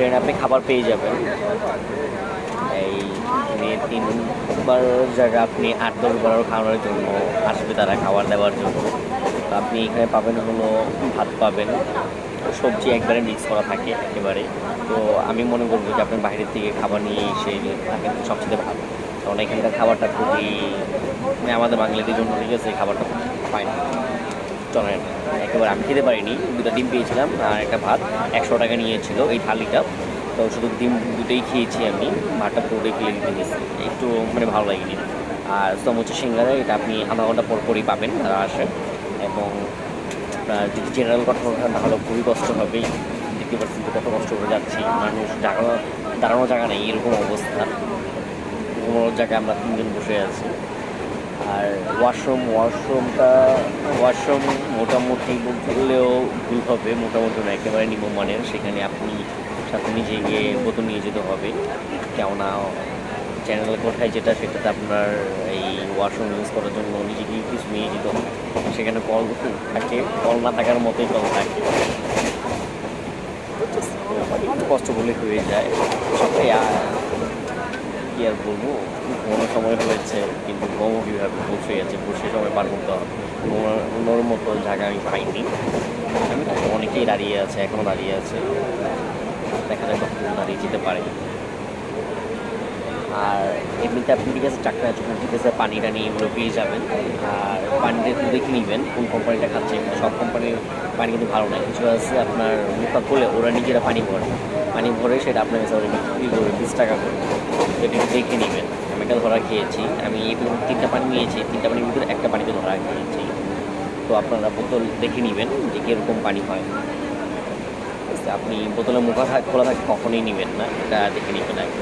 ট্রেনে আপনি খাবার পেয়ে যাবেন। এই ট্রেনে 3 বার জায়গা আপনি 8-10 বারও খাওয়ানোর জন্য আসবে তারা, খাবার দেওয়ার জন্য। তো আপনি এখানে পাবেন হলো ভাত পাবেন, সবজি একবারে মিক্স করা থাকে একেবারে। তো আমি মনে করবো যে আপনি বাইরের থেকে খাবার নিয়ে এসে থাকেন সবচেয়ে ভালো, কারণ এখানকার খাবারটা খুবই মানে আমাদের বাঙালিদের জন্য ঠিক আছে, খাবারটা পায় না, চলে না একেবারে। আমি খেতে পারিনি, 2টা ডিম পেয়েছিলাম আর একটা ভাত, 100 টাকা নিয়েছিল এই থালিটা। তো শুধু ডিম দুটোই খেয়েছি আমি, ভাতটা পুরোটাই ফেলে দিতে গেছি, একটু মানে ভালো লাগেনি। আর সমুচা সিঙ্গারা এটা আপনি আধা ঘন্টা পর পরই পাবেন, তারা আসে। এবং আপনার যদি জেনারেল কথা বলেন তাহলে খুবই কষ্ট হবেই, দেখতে পাচ্ছেন তো কত কষ্ট করে যাচ্ছি, মানুষ দাঁড়ানো জায়গা নেই, এরকম অবস্থা। কোনো জায়গায় আমরা 3 জন বসে আছি। আর ওয়াশরুম মোটামুটি বলতে গেলেও ভুল হবে, মোটামুটি না একেবারে নিম্নমানের। সেখানে আপনি সাথে নিজে গিয়ে বোতল নিয়ে যেতে হবে, কেননা চ্যানেল কোথায় যেটা সেটাতে আপনার এই ওয়াশরুম ইউজ করার জন্য নিজে গিয়ে কিছু নিয়ে যেতে হবে। সেখানে কল থাকে, কল না থাকার মতোই কল থাকে, একটু কষ্ট বলে হয়ে যায়। সবাই কি আর বলবো, ঘুমানোর সময় হয়েছে, কিন্তু ঘুমো কীভাবে, বসে আছে, বসে সময় পার করতে হবে। ঘুমানোর মতো জায়গা আমি পাইনি। আমি তো অনেকেই দাঁড়িয়ে আছে, এখনও দাঁড়িয়ে আছে, দেখা যায় কতক্ষণ দাঁড়িয়ে যেতে পারে। আর এমনিতে আপনি ঠিক আছে চাকরা চোখে ঠিক আছে পানি টানি এগুলো পেয়ে যাবেন। আর পানিটা একটু দেখে নেবেন কোন কোম্পানিটা খাচ্ছে, সব কোম্পানির পানি কিন্তু ভালো নয়। কিছু আছে আপনার মুখা খুলে ওরা নিজেরা পানি ভরে সেটা আপনার কাছে ওরা বিক্রি করবে 20 টাকা করে। তো এটা একটু দেখে নেবেন। আমি একটা ধরা খেয়েছি, আমি এই 3টা পানি নিয়েছি, 3টা পানির ভিতরে একটা পানিতে ধরা খেয়েছি। তো আপনারা বোতল দেখে নেবেন যে কীরকম পানি হয়। আপনি বোতলের মুখা খোলা থাকে কখনোই নেবেন না, এটা দেখে নেবেন আগে।